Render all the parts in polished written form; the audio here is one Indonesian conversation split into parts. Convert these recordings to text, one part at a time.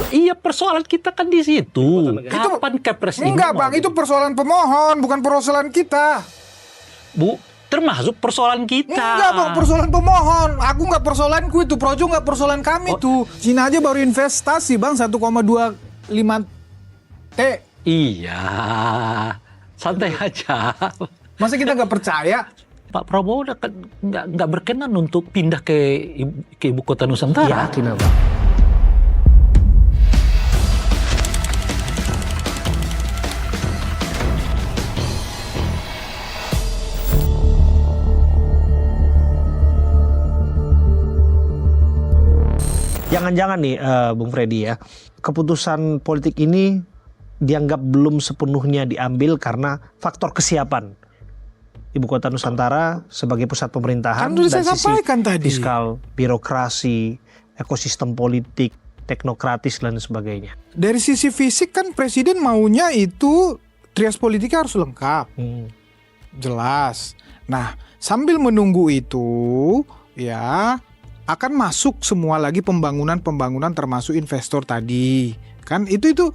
Iya, persoalan kita kan di situ. Kapan Kepres ini? Enggak Bang, itu persoalan pemohon, bukan persoalan kita. Bu, termasuk persoalan kita. Enggak Bang, persoalan pemohon. Aku nggak persoalanku itu, Projo nggak persoalan kami tuh. Cina aja baru investasi Bang 1,25 T. Iya, santai aja. Masa kita nggak percaya? Pak Prabowo nggak berkenan untuk pindah ke ibu kota Nusantara. Yakin apa? Jangan-jangan nih Bung Freddy ya, keputusan politik ini dianggap belum sepenuhnya diambil karena faktor kesiapan Ibu Kota Nusantara sebagai pusat pemerintahan Kan udah dan saya sisi sampaikan tadi. fiskal, birokrasi, ekosistem politik, teknokratis dan sebagainya. Dari sisi fisik kan presiden maunya itu trias politiknya harus lengkap. Jelas. Nah, sambil menunggu itu ya akan masuk semua lagi pembangunan termasuk investor tadi. Kan itu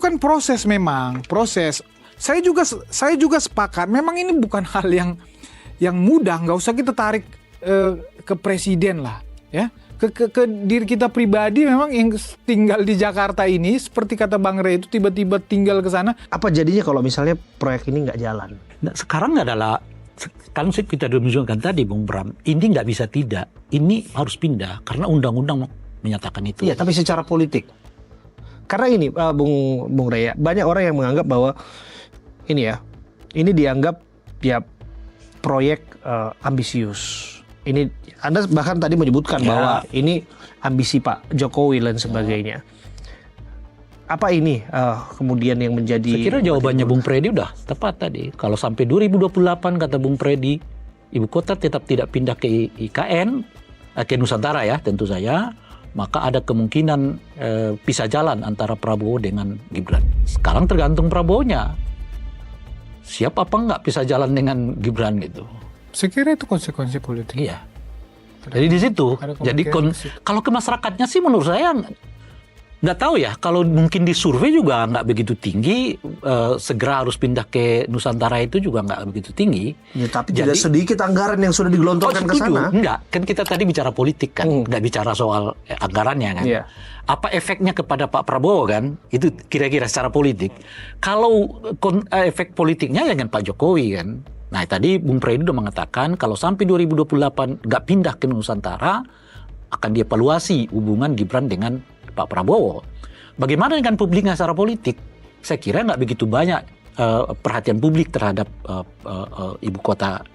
kan proses memang, proses. Saya juga sepakat. Memang ini bukan hal yang mudah. Nggak usah kita tarik ke presiden lah, ya. Ke diri kita pribadi memang yang tinggal di Jakarta ini, seperti kata Bang Rey itu tiba-tiba tinggal ke sana. Apa jadinya kalau misalnya proyek ini nggak jalan? Nah, sekarang adalah kan kita sudah menunjukkan tadi, Bung Bram, ini nggak bisa tidak. Ini harus pindah karena undang-undang menyatakan itu. Iya, tapi secara politik. Karena ini, Bung Rey, banyak orang yang menganggap bahwa ini dianggap ya proyek ambisius. Ini Anda bahkan tadi menyebutkan bahwa ini ambisi Pak Jokowi dan sebagainya. Apa ini kemudian yang menjadi... Saya kira jawabannya Bung Freddy udah tepat tadi. Kalau sampai 2028 kata Bung Freddy, ibu kota tetap tidak pindah ke IKN, ke Nusantara ya tentu saja, maka ada kemungkinan pisah jalan antara Prabowo dengan Gibran. Sekarang tergantung Prabowo-nya. Siap apa enggak pisah jalan dengan Gibran gitu. Saya kira itu konsekuensi politik. Iya. Jadi di situ. Jadi kalau ke masyarakatnya sih menurut saya nggak tahu ya. Kalau mungkin di survei juga nggak begitu tinggi. Segera harus pindah ke Nusantara itu juga nggak begitu tinggi. Ya, tapi tidak sedikit anggaran yang sudah digelontorkan ke sana. Enggak, kan kita tadi bicara politik kan, nggak bicara soal anggarannya kan. Iya. Apa efeknya kepada Pak Prabowo kan? Itu kira-kira secara politik. Kalau efek politiknya dengan Pak Jokowi kan. Nah tadi Bung Freddy udah mengatakan kalau sampai 2028 nggak pindah ke Nusantara, akan dievaluasi hubungan Gibran dengan Pak Prabowo. Bagaimana dengan publiknya secara politik? Saya kira nggak begitu banyak perhatian publik terhadap ibu kota,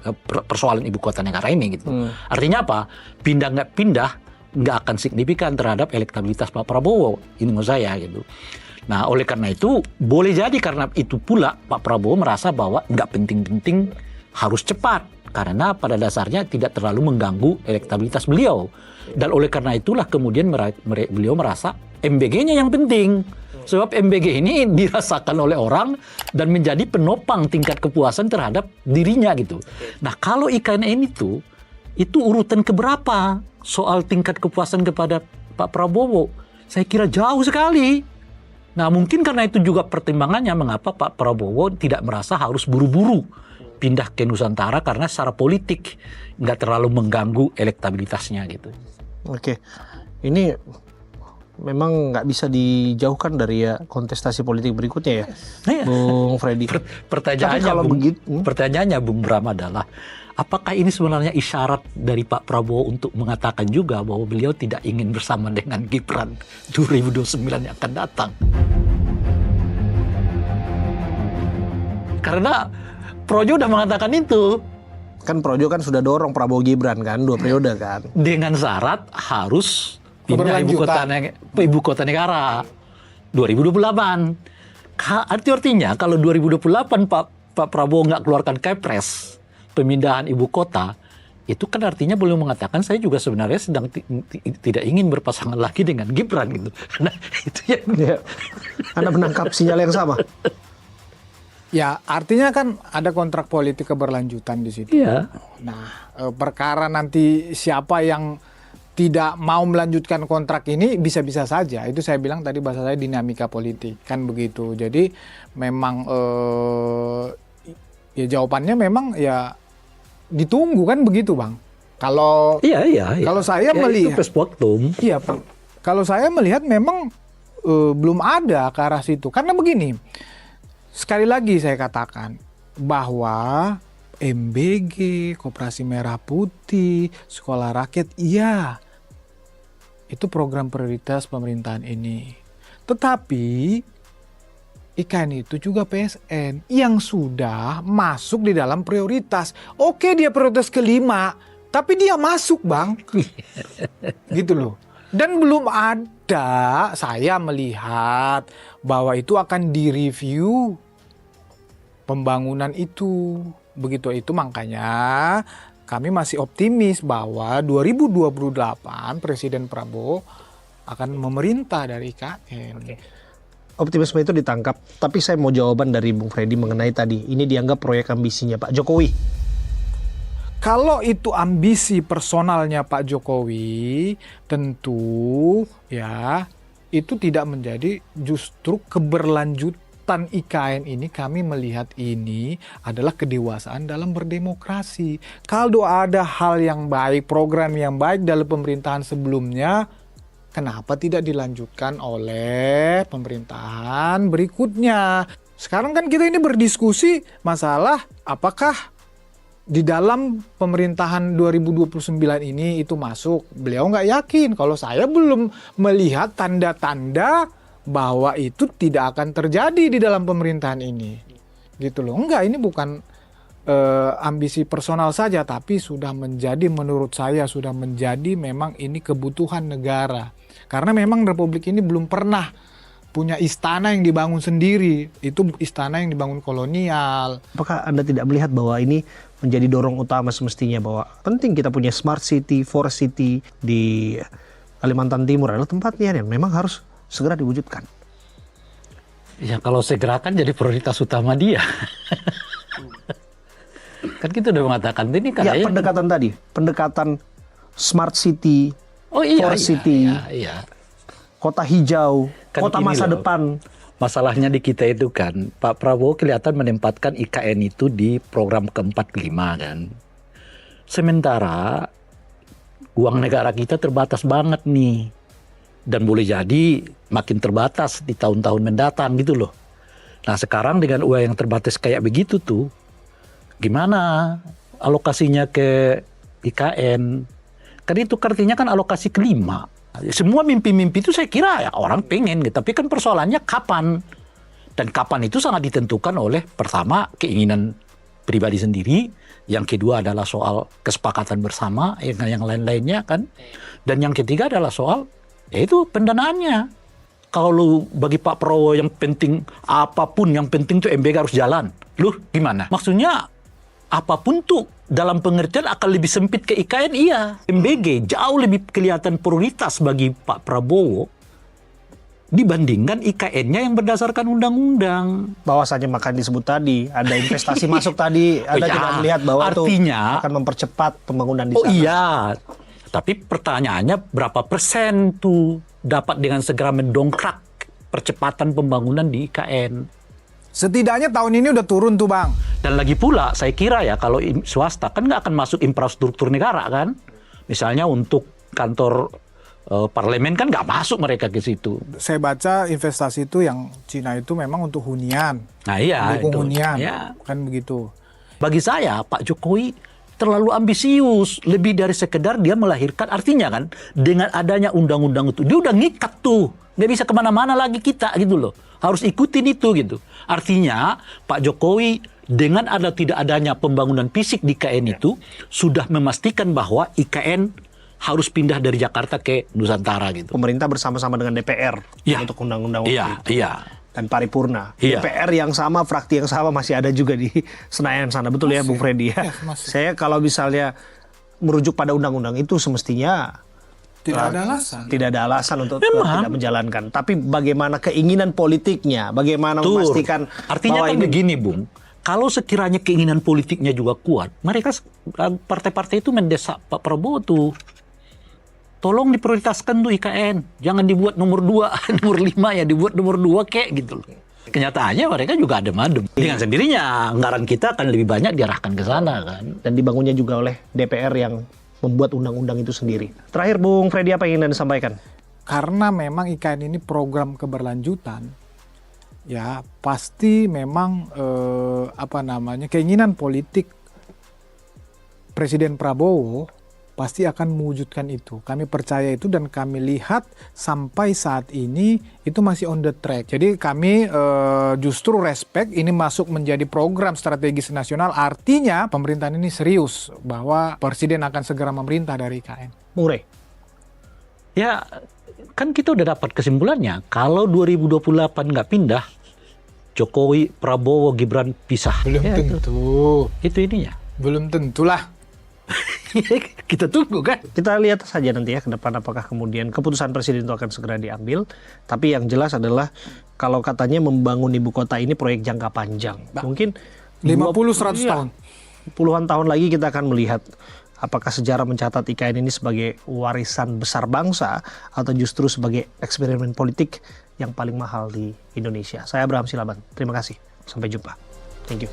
persoalan ibu kota negara ini gitu. Artinya apa? Pindah nggak pindah nggak akan signifikan terhadap elektabilitas Pak Prabowo. Ini menurut saya gitu. Nah oleh karena itu boleh jadi karena itu pula Pak Prabowo merasa bahwa nggak penting-penting harus cepat. Karena pada dasarnya tidak terlalu mengganggu elektabilitas beliau. Dan oleh karena itulah kemudian beliau merasa MBG-nya yang penting. Sebab MBG ini dirasakan oleh orang dan menjadi penopang tingkat kepuasan terhadap dirinya gitu. Nah kalau IKN itu urutan keberapa soal tingkat kepuasan kepada Pak Prabowo? Saya kira jauh sekali. Nah mungkin karena itu juga pertimbangannya mengapa Pak Prabowo tidak merasa harus buru-buru pindah ke Nusantara karena secara politik nggak terlalu mengganggu elektabilitasnya gitu. Oke, ini memang nggak bisa dijauhkan dari ya kontestasi politik berikutnya ya, Bung Freddy. Pertanyaannya Bung Bram adalah apakah ini sebenarnya isyarat dari Pak Prabowo untuk mengatakan juga bahwa beliau tidak ingin bersama dengan Gibran 2029 yang akan datang? Karena Projo udah mengatakan itu. Kan Projo kan sudah dorong Prabowo Gibran kan 2 periode kan. Dengan syarat harus pindah ibu kota negara 2028. Artinya kalau 2028 Pak Prabowo nggak keluarkan Kepres pemindahan ibu kota, itu kan artinya beliau mengatakan saya juga sebenarnya sedang tidak ingin berpasangan lagi dengan Gibran gitu. Nah itu ya. Anda menangkap sinyal yang sama. Ya, artinya kan ada kontrak politik keberlanjutan di situ. Iya. Nah, perkara nanti siapa yang tidak mau melanjutkan kontrak ini bisa-bisa saja. Itu saya bilang tadi bahasa saya dinamika politik kan begitu. Jadi memang ya jawabannya memang ya ditunggu kan begitu Bang. Kalau kalau saya melihat itu post-factum. iya Pak. Kalau saya melihat memang belum ada ke arah situ. Karena begini. Sekali lagi saya katakan bahwa MBG, Koperasi Merah Putih, Sekolah Rakyat, iya, itu program prioritas pemerintahan ini. Tetapi IKN itu juga PSN yang sudah masuk di dalam prioritas. Oke, dia prioritas kelima, tapi dia masuk Bang. Gitu loh. Dan belum ada saya melihat bahwa itu akan direview pembangunan itu. Begitu itu makanya kami masih optimis bahwa 2028 Presiden Prabowo akan memerintah dari IKN. Optimisme itu ditangkap, tapi saya mau jawaban dari Bung Freddy mengenai tadi. Ini dianggap proyek ambisinya Pak Jokowi. Kalau itu ambisi personalnya Pak Jokowi, tentu ya itu tidak menjadi justru keberlanjutan IKN ini. Kami melihat ini adalah kedewasaan dalam berdemokrasi. Kalau ada hal yang baik, program yang baik dalam pemerintahan sebelumnya, kenapa tidak dilanjutkan oleh pemerintahan berikutnya? Sekarang kan kita ini berdiskusi masalah apakah di dalam pemerintahan 2029 ini itu masuk. Beliau nggak yakin. Kalau saya belum melihat tanda-tanda bahwa itu tidak akan terjadi di dalam pemerintahan ini. Gitu loh. Enggak, ini bukan ambisi personal saja, tapi sudah menjadi, menurut saya sudah menjadi memang ini kebutuhan negara. Karena memang Republik ini belum pernah punya istana yang dibangun sendiri. Itu istana yang dibangun kolonial. Apakah Anda tidak melihat bahwa ini menjadi dorong utama semestinya, bahwa penting kita punya smart city, forest city di Kalimantan Timur adalah tempatnya yang memang harus segera diwujudkan? Ya kalau segera kan jadi prioritas utama dia. Kan kita udah mengatakan ini kan. Ya, pendekatan tadi, pendekatan smart city, forest city, kota hijau, kan kota masa depan. Masalahnya di kita itu kan, Pak Prabowo kelihatan menempatkan IKN itu di program keempat kelima kan. Sementara uang negara kita terbatas banget nih. Dan boleh jadi makin terbatas di tahun-tahun mendatang gitu loh. Nah sekarang dengan uang yang terbatas kayak begitu tuh, gimana alokasinya ke IKN? Kan itu artinya kan alokasi kelima. Semua mimpi-mimpi itu saya kira ya orang pengen gitu. Tapi kan persoalannya kapan? Dan kapan itu sangat ditentukan oleh pertama keinginan pribadi sendiri. Yang kedua adalah soal kesepakatan bersama. Yang lain-lainnya kan. Dan yang ketiga adalah soal yaitu pendanaannya. Kalau bagi Pak Prabowo yang penting apapun yang penting tuh MBG harus jalan. Loh gimana? Maksudnya apapun tuh dalam pengertian akan lebih sempit ke IKN, iya. MBG jauh lebih kelihatan prioritas bagi Pak Prabowo dibandingkan IKN-nya yang berdasarkan undang-undang. Bahwasanya makan disebut tadi, ada investasi masuk tadi, Anda tidak melihat bahwa artinya, itu akan mempercepat pembangunan di sana. Oh iya, tapi pertanyaannya berapa persen tuh dapat dengan segera mendongkrak percepatan pembangunan di IKN. Setidaknya tahun ini udah turun tuh Bang. Dan lagi pula saya kira ya kalau swasta kan nggak akan masuk infrastruktur negara kan. Misalnya untuk kantor parlemen kan nggak masuk mereka ke situ. Saya baca investasi itu yang Cina itu memang untuk hunian. Nah iya. Dukung hunian, ya. Kan begitu. Bagi saya Pak Jokowi terlalu ambisius. Lebih dari sekedar dia melahirkan. Artinya kan dengan adanya undang-undang itu dia udah ngikat tuh. Nggak bisa kemana-mana lagi kita gitu loh. Harus ikutin itu gitu. Artinya Pak Jokowi dengan tidak adanya pembangunan fisik di IKN itu sudah memastikan bahwa IKN harus pindah dari Jakarta ke Nusantara gitu. Pemerintah bersama-sama dengan DPR untuk undang-undang itu. Iya. Dan paripurna. Iya. DPR yang sama, fraksi yang sama masih ada juga di Senayan sana. Betul ya Bung Freddy ya? Saya kalau misalnya merujuk pada undang-undang itu semestinya tidak ada alasan. Tidak ada alasan untuk tidak menjalankan. Tapi bagaimana keinginan politiknya, bagaimana memastikan artinya kan begini, Bung. Kalau sekiranya keinginan politiknya juga kuat, mereka partai-partai itu mendesak Pak Prabowo tuh. tolong diprioritaskan tuh IKN. Jangan dibuat nomor 2, nomor 5 ya, dibuat nomor 2 kayak gitu loh. Kenyataannya mereka juga adem-adem. Dengan sendirinya anggaran kita akan lebih banyak diarahkan ke sana kan. Dan dibangunnya juga oleh DPR yang membuat undang-undang itu sendiri. Terakhir Bung Freddy, apa yang ingin Anda sampaikan? Karena memang IKN ini program keberlanjutan, ya pasti memang keinginan politik Presiden Prabowo pasti akan mewujudkan itu. Kami percaya itu dan kami lihat sampai saat ini itu masih on the track. Jadi kami justru respect ini masuk menjadi program strategis nasional. Artinya pemerintahan ini serius bahwa Presiden akan segera memerintah dari IKN. Bung Rey? Ya kan kita udah dapat kesimpulannya. Kalau 2028 nggak pindah, Jokowi, Prabowo, Gibran pisah. Belum Ya, tentu. Itu ininya. Belum tentulah. Kita tunggu kan. Kita lihat saja nanti ya ke depan apakah kemudian keputusan presiden itu akan segera diambil. Tapi yang jelas adalah kalau katanya membangun ibu kota ini proyek jangka panjang. Mungkin 50-100 tahun. Puluhan tahun lagi kita akan melihat apakah sejarah mencatat IKN ini sebagai warisan besar bangsa atau justru sebagai eksperimen politik yang paling mahal di Indonesia. Saya Abraham Silaban. Terima kasih. Sampai jumpa. Thank you.